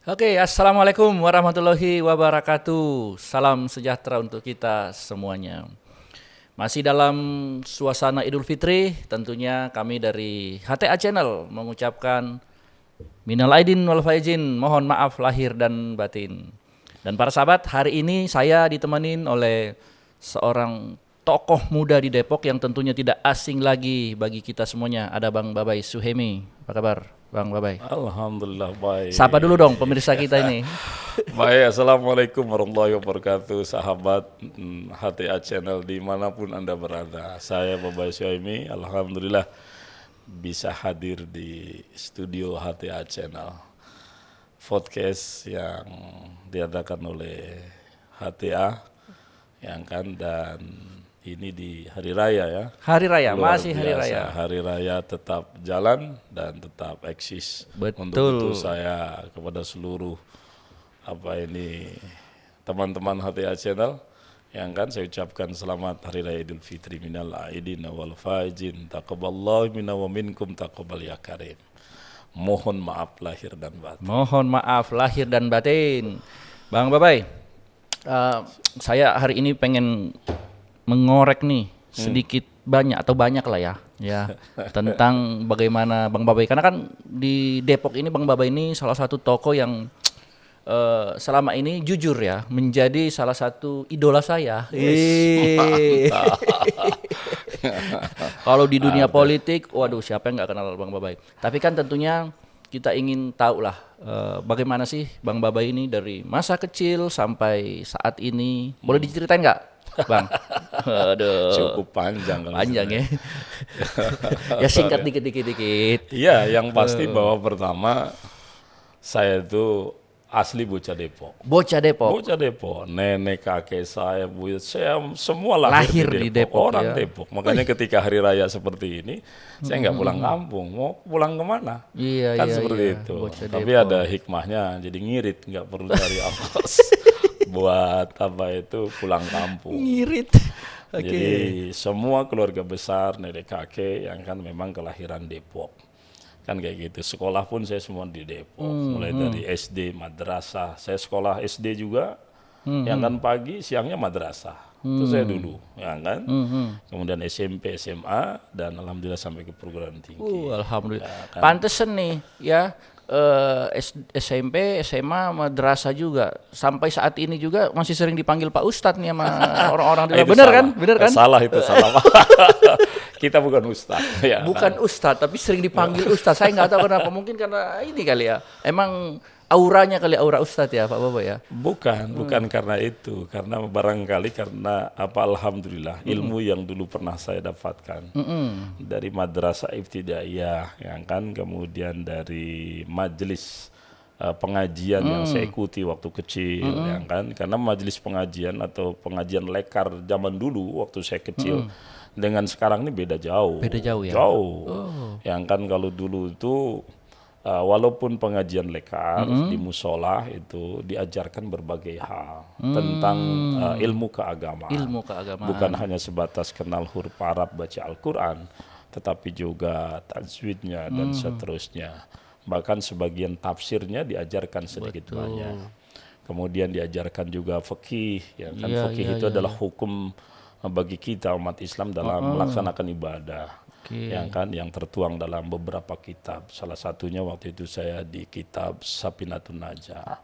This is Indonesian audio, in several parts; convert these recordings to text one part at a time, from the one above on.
Oke, assalamualaikum warahmatullahi wabarakatuh. Salam sejahtera untuk kita semuanya. Masih dalam suasana Idul Fitri, tentunya kami dari HTA Channel mengucapkan minal aidin wal faizin, mohon maaf lahir dan batin. Dan para sahabat, hari ini saya ditemenin oleh seorang tokoh muda di Depok yang tentunya tidak asing lagi bagi kita semuanya. Ada Bang Babai Suhemi. Apa kabar, Bang Babai? Alhamdulillah baik. Sapa dulu dong pemirsa kita ini. Baik, assalamualaikum warahmatullahi wabarakatuh, sahabat HTA Channel dimanapun Anda berada. Saya Babai Suhaimi, alhamdulillah bisa hadir di studio HTA Channel. Podcast yang diadakan oleh HTA, dan ini di hari raya ya. Hari raya, Luar masih hari biasa. raya. Hari raya tetap jalan dan tetap eksis. Betul. Untuk itu saya kepada seluruh teman-teman HTA Channel saya ucapkan selamat Hari Raya Idul Fitri minal aidin wal faizin taqabbalallahu minna wa minkum taqabbal ya karim. Mohon maaf lahir dan batin. Mohon maaf lahir dan batin. Bang Babai, saya hari ini pengen mengorek nih sedikit banyak lah ya tentang bagaimana Bang Babai, karena kan di Depok ini Bang Babai ini salah satu tokoh yang selama ini jujur ya menjadi salah satu idola saya. Kalau di dunia politik, waduh siapa yang nggak kenal Bang Babai. Tapi kan tentunya kita ingin tahu lah bagaimana sih Bang Babai ini dari masa kecil sampai saat ini. Boleh diceritain nggak, Bang? Aduh. Cukup panjang kalau Panjang ya. Ya singkat dikit. Iya, yang pasti bahwa pertama saya itu asli bocah Depok. Bocah Depok. Bocah Depok, nenek kakek saya, buyut saya semua lahir di Depok. Orang ya. Depok. Makanya ketika hari raya seperti ini, saya nggak pulang kampung. Mau pulang kemana? Iya, kan iya, seperti iya. itu. Bocah Tapi Depok. ada hikmahnya, jadi ngirit, nggak perlu cari ongkos buat pulang kampung. Ngirit. Oke. Jadi semua keluarga besar, nenek kakek yang kan memang kelahiran Depok. Kan kayak gitu. Sekolah pun saya semua di Depok. Mulai dari SD, madrasah. Saya sekolah SD juga. Yang kan pagi, siangnya madrasah. Itu saya dulu, ya kan. Kemudian SMP, SMA, dan alhamdulillah sampai ke perguruan tinggi. Alhamdulillah. Ya, kan. Pantesan nih ya, SMP, SMA, madrasah juga. Sampai saat ini juga masih sering dipanggil Pak Ustadz nih sama orang-orang di luar. Itu Bener salah. kan? Bener kan? Salah itu, salah. Kita bukan ustadz. Ya, Bukan Ustadz, tapi sering dipanggil Ustadz. Saya nggak tahu kenapa. Mungkin karena ini kali ya. Emang auranya kali aura Ustadz ya, Pak Bapak ya. Bukan karena itu, karena barangkali karena alhamdulillah ilmu yang dulu pernah saya dapatkan dari madrasah ibtidaiyah, yang kan, kemudian dari majelis pengajian yang saya ikuti waktu kecil, yang kan, karena majelis pengajian atau pengajian lekar zaman dulu waktu saya kecil dengan sekarang ini beda jauh. Beda jauh ya. Jauh, yang kan kalau dulu itu walaupun pengajian lekar di musola itu diajarkan berbagai hal tentang ilmu keagamaan. Ilmu keagamaan. Bukan hanya sebatas kenal huruf Arab, baca Al-Quran, tetapi juga tajwidnya dan seterusnya. Bahkan sebagian tafsirnya diajarkan sedikit banyak. Kemudian diajarkan juga fikih, ya kan. Fikih itu adalah hukum bagi kita umat Islam dalam melaksanakan ibadah. Yang tertuang dalam beberapa kitab. Salah satunya waktu itu saya di kitab Safinatun Najah.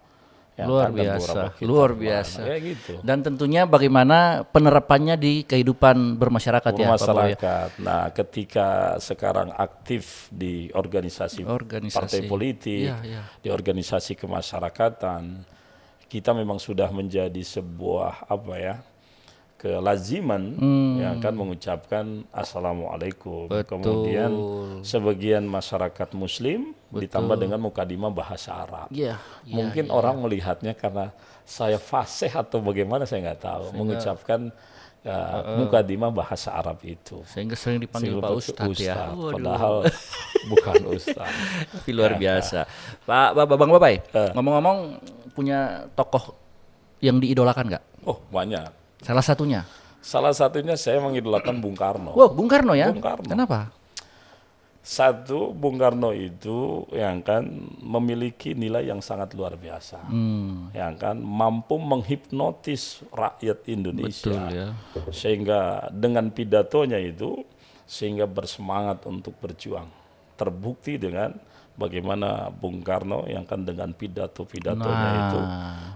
Luar biasa. Ya, gitu. Dan tentunya bagaimana penerapannya di kehidupan bermasyarakat ya, Pak Bapak ya. Nah, ketika sekarang aktif di organisasi partai politik, di organisasi kemasyarakatan, kita memang sudah menjadi sebuah kelaziman yang akan mengucapkan assalamualaikum. Betul. Kemudian sebagian masyarakat muslim ditambah dengan mukadimah bahasa Arab. Mungkin orang melihatnya karena saya fasih atau bagaimana saya nggak tahu, mengucapkan mukadimah bahasa Arab itu. Sehingga sering dipanggil Pak Ustadz ya. Padahal bukan Ustadz. Tapi luar biasa. Bang Babai, ngomong-ngomong punya tokoh yang diidolakan nggak? Oh, banyak. Salah satunya saya mengidolakan Bung Karno. Wow, Bung Karno ya? Bung Karno. Kenapa? Satu, Bung Karno itu yang kan memiliki nilai yang sangat luar biasa, yang kan mampu menghipnotis rakyat Indonesia, Betul ya. sehingga dengan pidatonya itu sehingga bersemangat untuk berjuang. Terbukti dengan bagaimana Bung Karno yang kan dengan pidato-pidatonya itu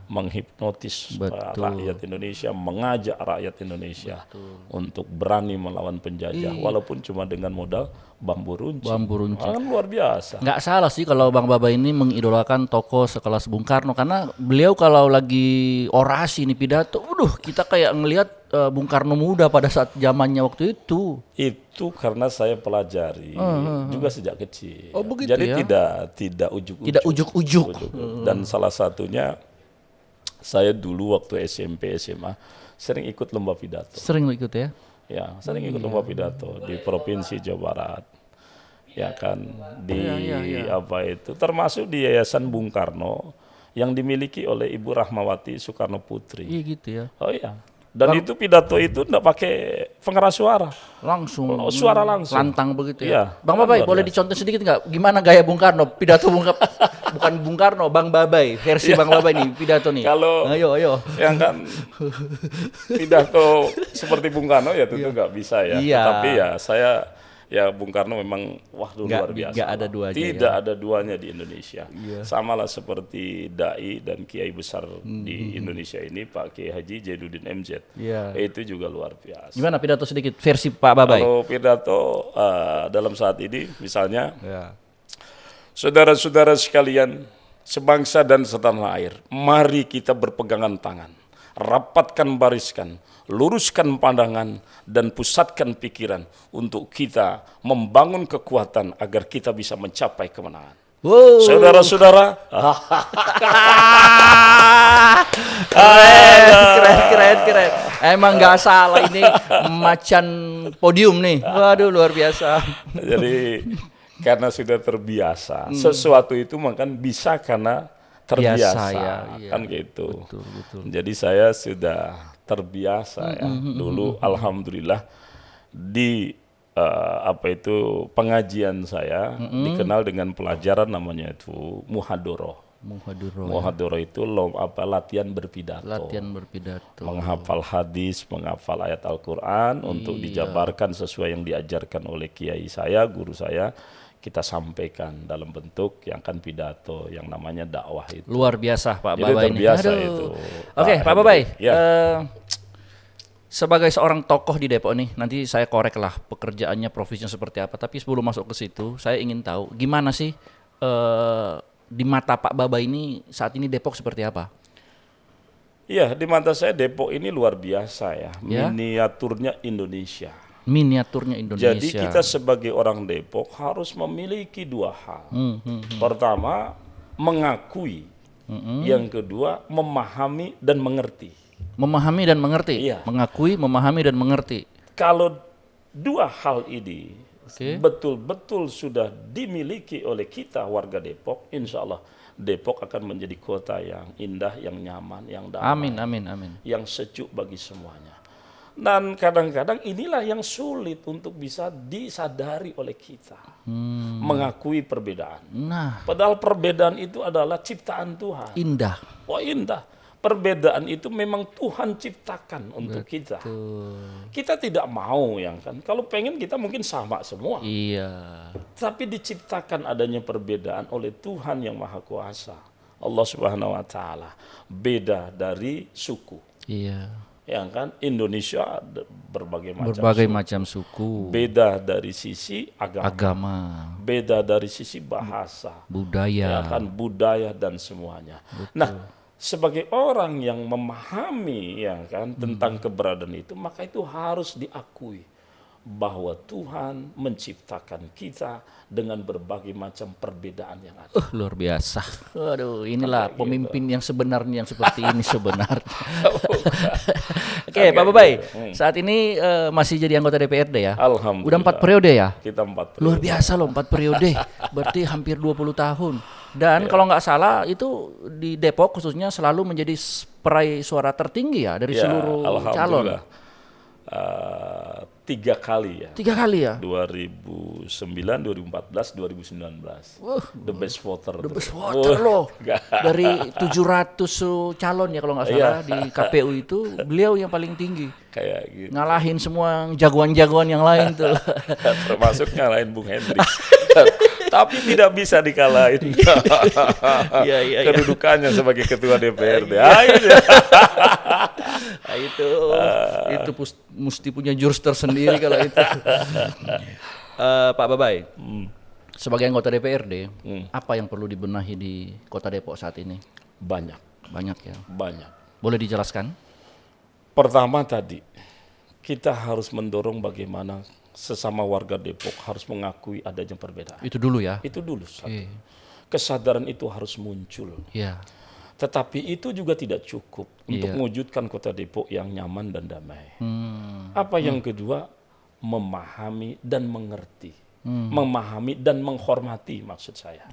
menghipnotis rakyat Indonesia, mengajak rakyat Indonesia untuk berani melawan penjajah, walaupun cuma dengan modal bambu runcing. Kan luar biasa. Nggak salah sih kalau Bang Baba ini mengidolakan tokoh sekelas Bung Karno, karena beliau kalau lagi orasi nih pidato, kita kayak ngelihat Bung Karno muda pada saat zamannya waktu itu. Itu karena saya pelajari juga sejak kecil. Oh, begitu jadi ya? tidak ujuk-ujuk. Tidak ujuk-ujuk. Dan salah satunya saya dulu waktu SMP SMA sering ikut lomba pidato. Sering ikut ya? Ya, sering ikut lomba pidato di Provinsi Jawa Barat. Ya kan di apa itu termasuk di Yayasan Bung Karno yang dimiliki oleh Ibu Rahmawati Soekarno Putri. Iya gitu ya. Oh iya. Dan itu pidato itu enggak pakai pengeras suara. Langsung. Suara langsung. Lantang begitu ya. Iya, Bang Babai, boleh dicontoh sedikit nggak? Gimana gaya Bung Karno? Pidato bukan Bung Karno, Bang Babai. Versi Bang Babai nih, pidato nih. Kalau ayo. Yang kan pidato seperti Bung Karno ya tentu nggak bisa ya. Iya. Tapi ya Bung Karno memang luar biasa. Nggak ada duanya. Tidak ada duanya di Indonesia. Samalah seperti dai dan kiai besar di Indonesia ini Pak Kiai Haji Jainuddin MZ. Itu juga luar biasa. Gimana pidato sedikit versi Pak Babai? Kalau pidato dalam saat ini misalnya, saudara-saudara sekalian, sebangsa dan setanah air, mari kita berpegangan tangan, rapatkan barisan, luruskan pandangan, dan pusatkan pikiran untuk kita membangun kekuatan agar kita bisa mencapai kemenangan. Wow. Saudara-saudara, keren. Emang nggak salah, ini macan podium nih. Waduh, luar biasa. Jadi karena sudah terbiasa, sesuatu itu makan bisa karena terbiasa, kan gitu. Betul. Jadi saya sudah terbiasa ya. Dulu alhamdulillah di pengajian saya dikenal dengan pelajaran namanya itu muhadoroh. Muhadoroh itu latihan berpidato. Menghafal hadis, menghafal ayat Al-Qur'an untuk dijabarkan sesuai yang diajarkan oleh kiai saya, guru saya. Kita sampaikan dalam bentuk yang kan pidato yang namanya dakwah itu. Luar biasa Pak Jadi Babai ini. terbiasa itu. Oke, Pak Babai. Ya. Sebagai seorang tokoh di Depok nih, nanti saya korek lah pekerjaannya, profesinya seperti apa. Tapi sebelum masuk ke situ, saya ingin tahu gimana sih di mata Pak Babai ini saat ini Depok seperti apa? Iya, di mata saya Depok ini luar biasa ya. Miniaturnya Indonesia. Jadi kita sebagai orang Depok harus memiliki dua hal. Pertama, mengakui. Yang kedua, memahami dan mengerti. Iya. Mengakui, memahami dan mengerti. Kalau dua hal ini betul-betul sudah dimiliki oleh kita warga Depok, insya Allah Depok akan menjadi kota yang indah, yang nyaman, yang damai. Amin. Yang sejuk bagi semuanya. Dan kadang-kadang inilah yang sulit untuk bisa disadari oleh kita. Mengakui perbedaan. Padahal perbedaan itu adalah ciptaan Tuhan. Indah. Indah. Perbedaan itu memang Tuhan ciptakan untuk kita. Kita tidak mau yang kan. Kalau pengen kita mungkin sama semua. Iya. Tapi diciptakan adanya perbedaan oleh Tuhan yang Maha Kuasa. Allah Subhanahu wa taala. Beda dari suku. Iya. Yang kan Indonesia berbagai macam suku. Beda dari sisi agama. Beda dari sisi bahasa. Budaya. Ya kan budaya dan semuanya. Nah, sebagai orang yang memahami ya kan tentang keberadaan itu, maka itu harus diakui bahwa Tuhan menciptakan kita dengan berbagai macam perbedaan yang ada. Luar biasa. Waduh, inilah pemimpin yang sebenarnya yang seperti ini sebenarnya. Oke, Pak Babai. Saat ini masih jadi anggota DPRD ya? Alhamdulillah. Udah 4 periode ya? Kita 4 periode. Luar biasa loh, 4 periode. Berarti hampir 20 tahun. Dan kalau nggak salah itu di Depok khususnya selalu menjadi peraih suara tertinggi ya dari seluruh calon. 3 kali ya. 3 kali ya? 2009, 2014, 2019. The best voter. The best voter loh. Dari 700 calon ya kalau nggak salah di KPU itu, beliau yang paling tinggi. Kayak gitu. Ngalahin semua jagoan-jagoan yang lain tuh. Termasuk ngalahin Bung Hendrik. Tapi tidak bisa dikalahin. Iya. Kedudukannya sebagai ketua DPRD. Itu mesti punya jurus tersendiri kalau itu. Pak Babai, sebagai anggota DPRD, apa yang perlu dibenahi di Kota Depok saat ini? Banyak ya. Banyak. Boleh dijelaskan? Pertama tadi, kita harus mendorong bagaimana sesama warga Depok harus mengakui adanya perbedaan. Itu dulu ya? Itu dulu. Kesadaran itu harus muncul. Iya. Tetapi itu juga tidak cukup untuk mewujudkan Kota Depok yang nyaman dan damai. Apa yang kedua? Memahami dan mengerti. Memahami dan menghormati maksud saya.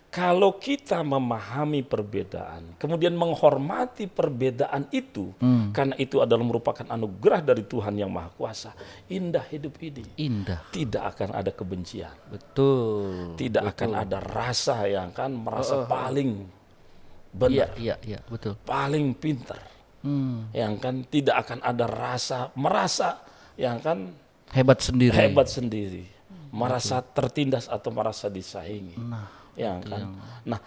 Kalau kita memahami perbedaan, kemudian menghormati perbedaan itu, karena itu adalah merupakan anugerah dari Tuhan Yang Maha Kuasa, indah hidup ini. Indah. Tidak akan ada kebencian. Betul. Tidak akan ada rasa yang kan merasa paling benar. Iya, betul. Paling pintar. Yang kan tidak akan ada rasa merasa yang kan hebat sendiri. Merasa tertindas atau merasa disaingi. Nah,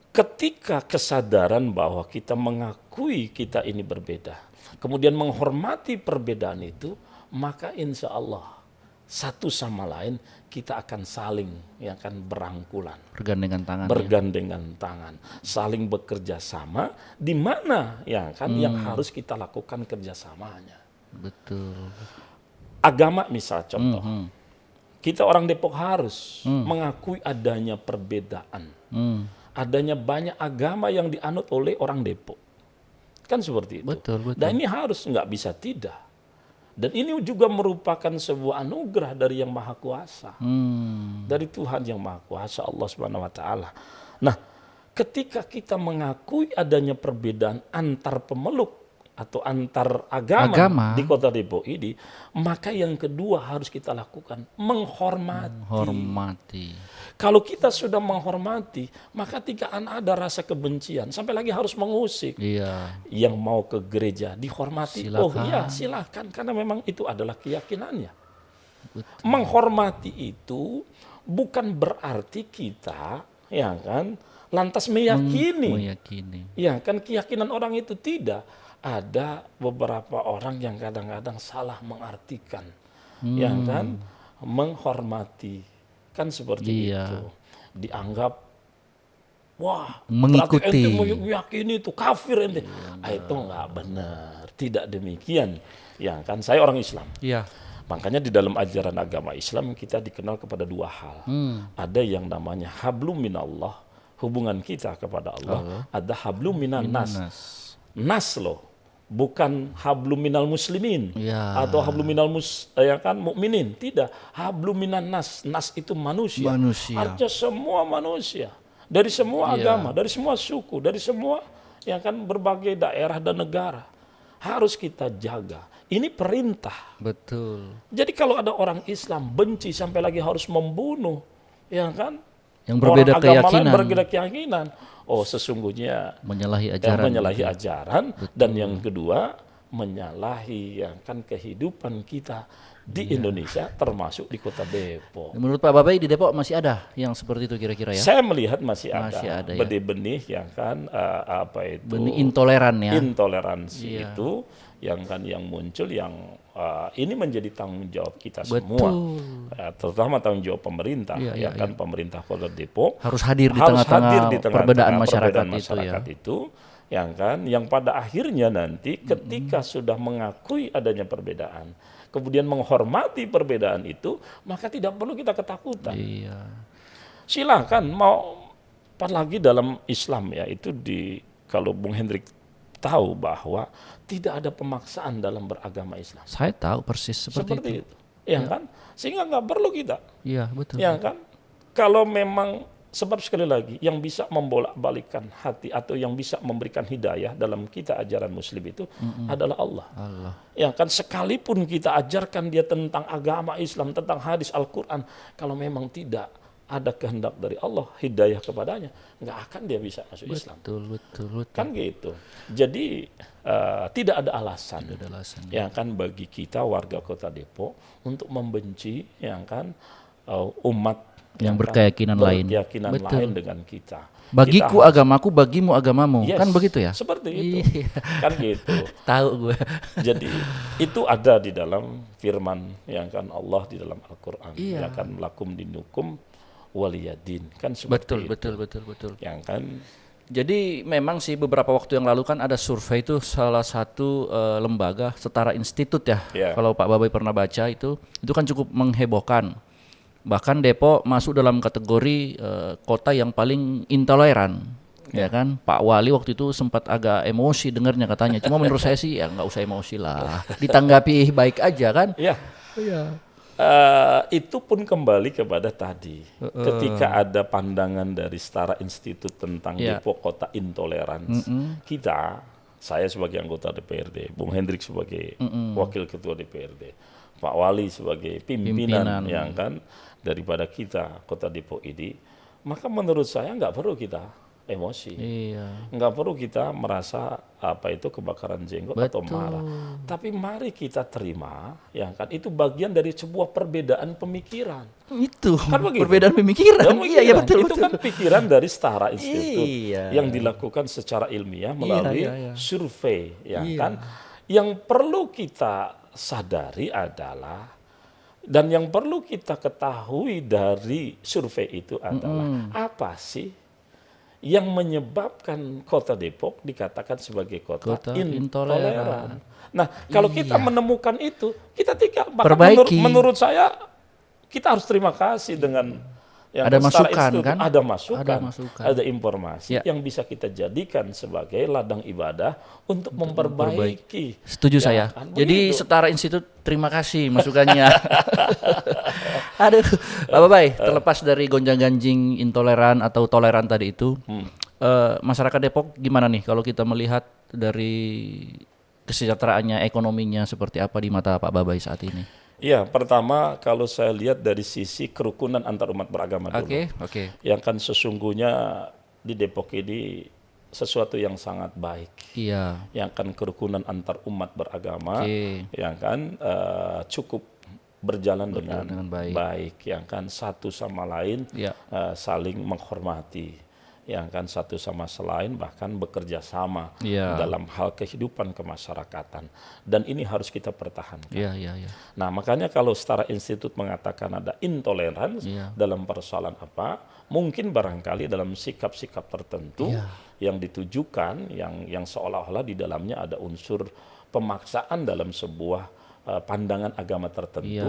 ketika kesadaran bahwa kita mengakui kita ini berbeda, kemudian menghormati perbedaan itu, maka insya Allah satu sama lain kita akan saling berangkulan, bergandengan tangan, saling bekerja sama, di mana yang harus kita lakukan kerjasamanya. Betul. Agama misal contoh. Kita orang Depok harus mengakui adanya perbedaan. Adanya banyak agama yang dianut oleh orang Depok. Kan seperti itu. Betul. Dan ini harus, nggak bisa tidak. Dan ini juga merupakan sebuah anugerah dari Yang Maha Kuasa. Dari Tuhan Yang Maha Kuasa, Allah Subhanahu wa Ta'ala. Nah, ketika kita mengakui adanya perbedaan antar pemeluk atau antar agama di Kota Depok ini, maka yang kedua harus kita lakukan menghormati. Kalau kita sudah menghormati, maka tidak ada rasa kebencian, sampai lagi harus mengusik. Yang mau ke gereja dihormati, silakan, karena memang itu adalah keyakinannya. Betul. Menghormati itu bukan berarti kita lantas meyakini. Keyakinan orang itu tidak. Ada beberapa orang yang kadang-kadang salah mengartikan, menghormati, kan seperti itu, dianggap, wah, mengikuti, ente meyakini itu kafir ente, itu nggak benar, tidak demikian, saya orang Islam, makanya di dalam ajaran agama Islam kita dikenal kepada dua hal, ada yang namanya hablum minallah, hubungan kita kepada Allah, ada hablum minan nas loh. Bukan hablum minal muslimin atau hablum minal mukminin, tidak. Hablum minan nas itu manusia. Artinya semua manusia, dari semua agama, dari semua suku, dari semua berbagai daerah dan negara harus kita jaga. Ini perintah. Betul. Jadi kalau ada orang Islam benci sampai lagi harus membunuh, yang berbeda keyakinan, sesungguhnya menyalahi ajaran. Dan yang kedua menyalahi kehidupan kita di Indonesia, termasuk di Kota Depok. Menurut Pak Babai di Depok masih ada yang seperti itu kira-kira ya? Saya melihat masih ada benih-benih benih intoleran ya. Intoleransi itu yang muncul ini menjadi tanggung jawab kita semua, terutama tanggung jawab pemerintah, pemerintah Kota Depok harus hadir di tengah-tengah perbedaan masyarakat itu, yang pada akhirnya nanti ketika sudah mengakui adanya perbedaan, kemudian menghormati perbedaan itu, maka tidak perlu kita ketakutan. Silakan mau, apalagi dalam Islam itu kalau Bung Hendrik tahu bahwa tidak ada pemaksaan dalam beragama Islam. Saya tahu persis seperti itu. Sehingga nggak perlu kita. Betul. Kalau memang Sebab sekali lagi yang bisa membolak-balikkan hati atau yang bisa memberikan hidayah dalam kita ajaran Muslim itu adalah Allah. Ya kan, sekalipun kita ajarkan dia tentang agama Islam, tentang hadis Al-Quran, kalau memang tidak ada kehendak dari Allah hidayah kepadanya, nggak akan dia bisa masuk Islam. Betul. Kan gitu. Jadi tidak ada alasan, ya kan, bagi kita warga Kota Depok untuk membenci, ya kan, umat yang berkeyakinan lain. Lain dengan kita. Bagiku agamaku, bagimu agamamu. Yes, kan begitu ya? Seperti itu. Iya. Kan gitu. Tahu gue. Jadi itu ada di dalam firman yang kan Allah di dalam Al-Qur'an. Iya. Ya kan, lakum dinukum waliyadin. Kan seperti Betul. Yang kan, jadi memang sih beberapa waktu yang lalu kan ada survei itu salah satu lembaga setara institut ya. Yeah. Kalau Pak Babai pernah baca itu kan cukup menghebohkan. Bahkan Depok masuk dalam kategori kota yang paling intoleran, ya kan? Pak Wali waktu itu sempat agak emosi dengarnya katanya. Cuma menurut saya sih ya nggak usah emosi lah, ditanggapi baik aja kan? ya. Itu pun kembali kepada tadi, ketika ada pandangan dari setara institut tentang Depok kota intoleran, saya sebagai anggota DPRD, Bung Hendrik sebagai wakil ketua DPRD, Pak Wali sebagai pimpinan. Yang kan daripada kita Kota Depok ini, maka menurut saya nggak perlu kita emosi, nggak perlu kita merasa kebakaran jenggot atau marah. Tapi mari kita terima, ya kan, itu bagian dari sebuah perbedaan pemikiran. Itu kan perbedaan pemikiran. Iya betul. Itu kan pikiran dari setara institut yang dilakukan secara ilmiah melalui survei, ya kan. Yang perlu kita sadari adalah, dan yang perlu kita ketahui dari survei itu adalah apa sih yang menyebabkan Kota Depok dikatakan sebagai kota intoleran. Nah, kalau kita menemukan itu, kita tinggal menurut saya kita harus terima kasih dengan yang ada masukan kan? Ada masukan, ada informasi yang bisa kita jadikan sebagai ladang ibadah untuk memperbaiki. Setuju saya. Kan? Jadi setara institut terima kasih masukannya. Aduh, Pak Babai, terlepas dari gonjang-ganjing intoleran atau toleran tadi itu, masyarakat Depok gimana nih kalau kita melihat dari kesejahteraannya, ekonominya seperti apa di mata Pak Babai saat ini? Ya, pertama kalau saya lihat dari sisi kerukunan antar umat beragama dulu. Oke. Yang kan sesungguhnya di Depok ini sesuatu yang sangat baik. Iya. Yang kan kerukunan antar umat beragama, yang kan cukup berjalan dengan baik. Yang kan satu sama lain saling menghormati. Yang kan satu sama lain bahkan bekerja sama dalam hal kehidupan kemasyarakatan, dan ini harus kita pertahankan. Nah, makanya kalau setara institut mengatakan ada intoleransi dalam persoalan apa, mungkin barangkali dalam sikap-sikap tertentu yang ditujukan, yang seolah-olah di dalamnya ada unsur pemaksaan dalam sebuah pandangan agama tertentu,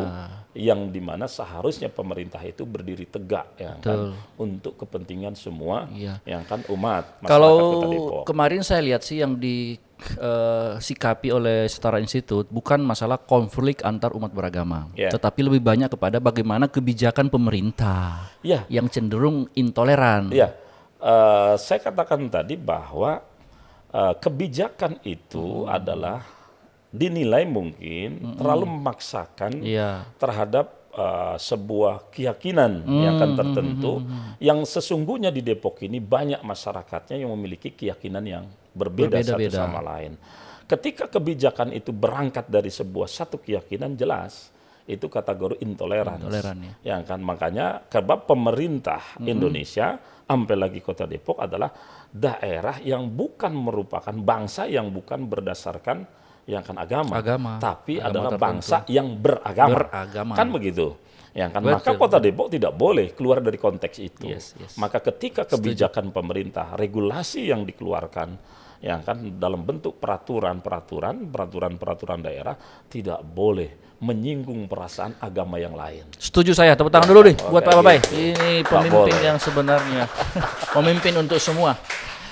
yang dimana seharusnya pemerintah itu berdiri tegak, ya kan, untuk kepentingan semua, yang kan umat masyarakat Kota Depok. Kalau kemarin saya lihat sih yang disikapi oleh setara institut bukan masalah konflik antar umat beragama, tetapi lebih banyak kepada bagaimana kebijakan pemerintah yang cenderung intoleran. Saya katakan tadi bahwa kebijakan itu adalah dinilai mungkin terlalu memaksakan terhadap sebuah keyakinan yang kan tertentu, yang sesungguhnya di Depok ini banyak masyarakatnya yang memiliki keyakinan yang berbeda satu sama lain. Ketika kebijakan itu berangkat dari satu keyakinan, jelas itu kategori intoleran. Yang kan, makanya sebab pemerintah Indonesia, sampai lagi Kota Depok adalah daerah yang bukan merupakan bangsa yang bukan berdasarkan yang kan agama, tapi adalah tertentu. Bangsa yang beragama. Kan begitu. Yang kan, maka Kota Depok tidak boleh keluar dari konteks itu. Maka ketika kebijakan pemerintah, regulasi yang dikeluarkan, yang kan dalam bentuk peraturan daerah, tidak boleh menyinggung perasaan agama yang lain. Setuju saya. Tepuk tangan dulu nih buat Pak Babai. Ini pemimpin yang sebenarnya pemimpin untuk semua.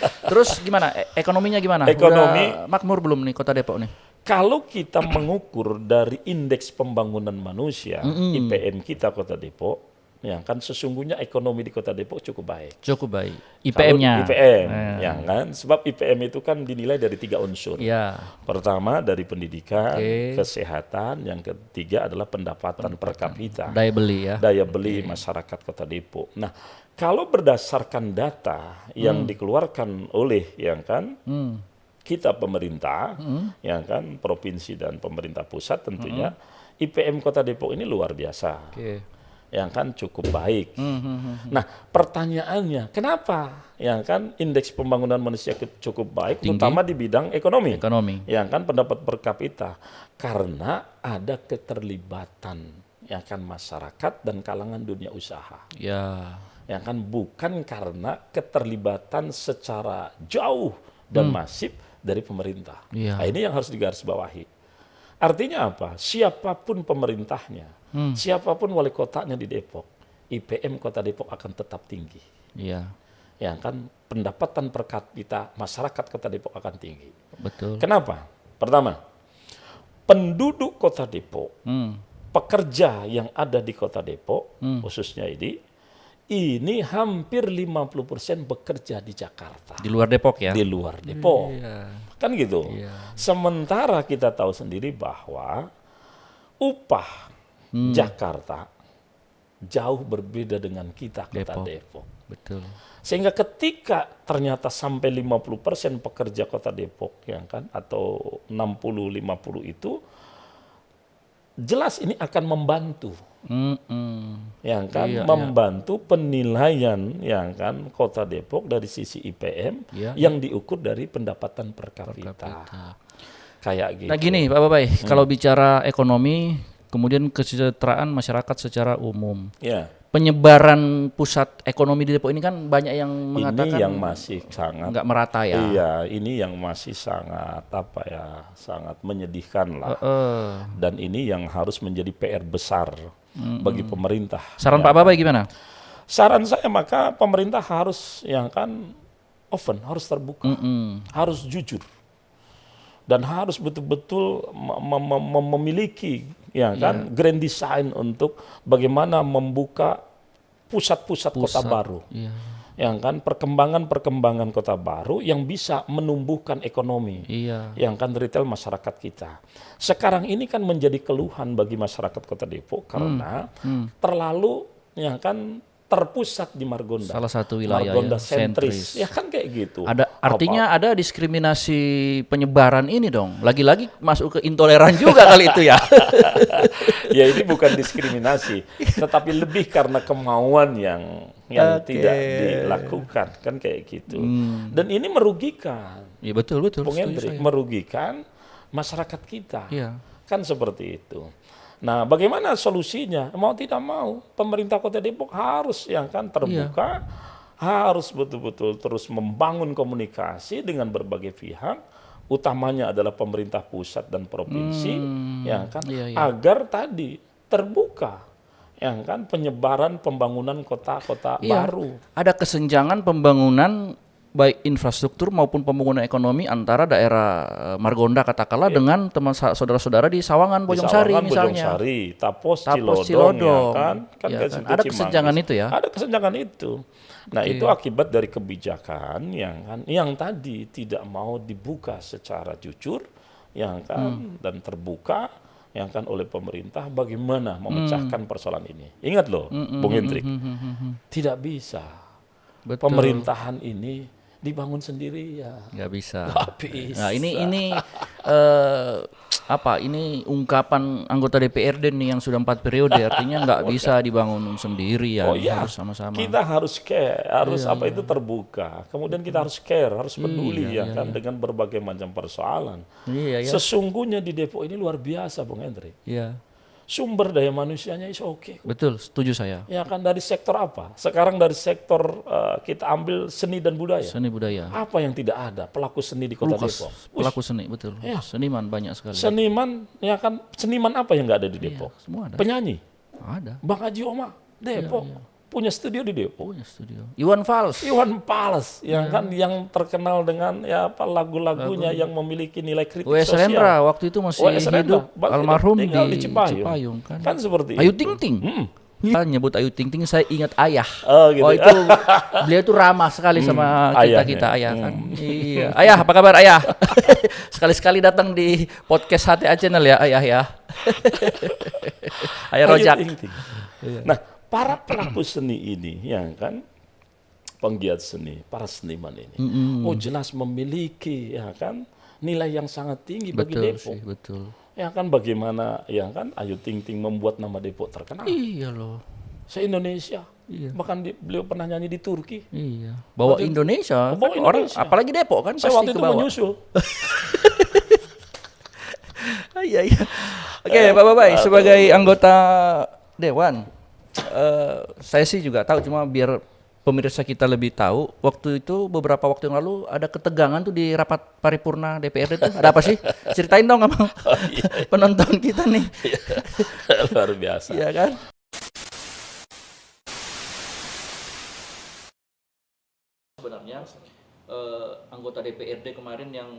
Terus gimana? Ekonominya gimana? Ekonomi udah makmur belum nih Kota Depok nih? Kalau kita mengukur dari indeks pembangunan manusia, IPM kita Kota Depok, ya kan sesungguhnya ekonomi di Kota Depok cukup baik. Cukup baik. Kalau IPM-nya. IPM, ya kan, sebab IPM itu kan dinilai dari 3 unsur. Ya. Pertama dari pendidikan, Oke. kesehatan, yang ketiga adalah pendapatan per kapita. Daya beli ya. Daya beli masyarakat Kota Depok. Nah, kalau berdasarkan data yang dikeluarkan oleh yang kan kita pemerintah, yang kan provinsi dan pemerintah pusat tentunya, IPM Kota Depok ini luar biasa. Oke. Yang kan cukup baik. Nah, pertanyaannya, kenapa yang kan indeks pembangunan manusia cukup baik, Tinggi. terutama di bidang ekonomi. Ekonomi. Yang kan pendapat per kapita, karena ada keterlibatan yang kan masyarakat dan kalangan dunia usaha. Ya. Yang kan bukan karena keterlibatan secara jauh dan masif dari pemerintah. Iya. Nah, ini yang harus digarisbawahi. Artinya apa? Siapapun pemerintahnya, siapapun wali kotanya di Depok, IPM Kota Depok akan tetap tinggi. Iya. Yang kan pendapatan per kapita masyarakat Kota Depok akan tinggi. Betul. Kenapa? Pertama, penduduk Kota Depok, pekerja yang ada di Kota Depok, khususnya ini hampir 50% bekerja di Jakarta. Di luar Depok ya. Di luar Depok. Iya. Kan gitu. Iya. Sementara kita tahu sendiri bahwa upah Jakarta jauh berbeda dengan kita Kota Depok. Betul. Sehingga ketika ternyata sampai 50% pekerja Kota Depok yang kan atau 60-50 itu jelas ini akan membantu yang kan membantu penilaian yang kan Kota Depok dari sisi IPM yang diukur dari pendapatan per kapita. Kayak gitu. Nah gini Pak Babai, kalau bicara ekonomi, kemudian kesejahteraan masyarakat secara umum. Ya. Penyebaran pusat ekonomi di Depok ini kan banyak yang mengatakan Ini yang masih sangat nggak merata ya. Iya, ini yang masih sangat sangat menyedihkan lah. Dan ini yang harus menjadi PR besar bagi pemerintah. Saran Pak Babai gimana? Saran saya maka pemerintah harus yang kan open, harus terbuka, harus jujur. Dan harus betul-betul memiliki ya kan grand design untuk bagaimana membuka pusat-pusat kota baru. Yang kan perkembangan kota baru yang bisa menumbuhkan ekonomi. Yang kan retail masyarakat kita. Sekarang ini kan menjadi keluhan bagi masyarakat Kota Depok karena terlalu yang kan terpusat di Margonda. Salah satu wilayah Margonda ya, sentris. Ya kan kayak gitu. Artinya ada diskriminasi penyebaran ini dong. Lagi-lagi masuk ke intoleran juga kali itu ya. Ya ini bukan diskriminasi, tetapi lebih karena kemauan yang tidak dilakukan kan kayak gitu. Dan ini merugikan. Iya betul. Bung Hendrik, merugikan masyarakat kita. Kan seperti itu. Nah, bagaimana solusinya? Mau tidak mau, pemerintah Kota Depok harus yang kan terbuka, harus betul-betul terus membangun komunikasi dengan berbagai pihak, utamanya adalah pemerintah pusat dan provinsi, yang kan agar tadi terbuka, yang kan penyebaran pembangunan kota-kota baru. Ada kesenjangan pembangunan baik infrastruktur maupun pembangunan ekonomi antara daerah Margonda katakanlah dengan teman saudara-saudara di Sawangan, Bojongsari misalnya. Bojongsari, Tapos, Cilodong, ya kan Ada kesenjangan itu ya. Ada kesenjangan itu. Nah, itu akibat dari kebijakan yang tadi tidak mau dibuka secara jujur, yang kan dan terbuka, yang kan oleh pemerintah bagaimana memecahkan persoalan ini. Ingat loh, Bung Hendrik, tidak bisa. Pemerintahan ini dibangun sendiri ya. Nggak bisa. Nggak bisa. Nah ini ini ungkapan anggota DPRD nih yang sudah 4 periode, artinya nggak bisa dibangun sendiri ya. Harus sama-sama. Kita harus care, harus itu terbuka. Kemudian kita harus care, harus peduli dengan berbagai macam persoalan. Sesungguhnya di Depok ini luar biasa, Bung Hendrik. Sumber daya manusianya is oke. Betul, setuju saya. Ya kan dari sektor apa? Sekarang dari sektor kita ambil seni dan budaya. Seni budaya. Apa yang tidak ada? Pelaku seni di Kota Depok. Pelaku seni, betul. Ya. Seniman banyak sekali. Seniman, ya kan seniman apa yang nggak ada di Depok? Semua ada. Penyanyi. Ada. Bang Haji Oma, Depok. Punya studio di Depok. Punya studio. Iwan Fals, yang terkenal dengan lagu-lagunya yang memiliki nilai kritik W.S. sosial. waktu itu masih hidup, almarhum di Cipayung kan. Kan seperti Ayu itu. Ting Ting. Nyebut Ayu Ting Ting saya ingat ayah. Oh, gitu. Oh itu beliau tuh ramah sekali sama kita ayah kan. Iya. Ayah apa kabar ayah? Sekali-sekali datang di podcast HTA Channel ya ayah ya. Ayah Rojak. Nah, para pelaku seni ini, ya kan, penggiat seni, para seniman ini, oh jelas memiliki, ya kan, nilai yang sangat tinggi bagi Betul Depok. sih, betul. Ya kan, bagaimana, ya kan, Ayu Ting Ting membuat nama Depok terkenal. Iya loh. Se-Indonesia. Iya. Bahkan beliau pernah nyanyi di Turki. Iya. Bawa Indonesia. Bawa Kan orang Indonesia. apalagi Depok kan Saya pasti waktu ke itu bawah. menyusul. Iya iya. Oke, Bapak-bapak, sebagai anggota dewan, saya sih juga tahu, cuma biar pemirsa kita lebih tahu, waktu itu beberapa waktu yang lalu ada ketegangan tuh di rapat paripurna DPRD itu. Ada apa sih? Ceritain dong sama penonton kita nih. Luar biasa. Iya kan? Sebenarnya anggota DPRD kemarin yang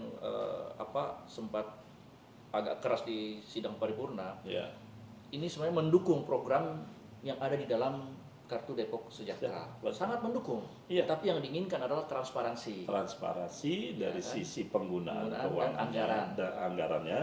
sempat agak keras di sidang paripurna, Ya. ini sebenarnya mendukung program yang ada di dalam Kartu Depok Sejahtera. Sangat mendukung. Iya. Tapi yang diinginkan adalah transparansi. Transparansi dari sisi penggunaan Penggunaan dan keuangannya anggaran. dan anggarannya,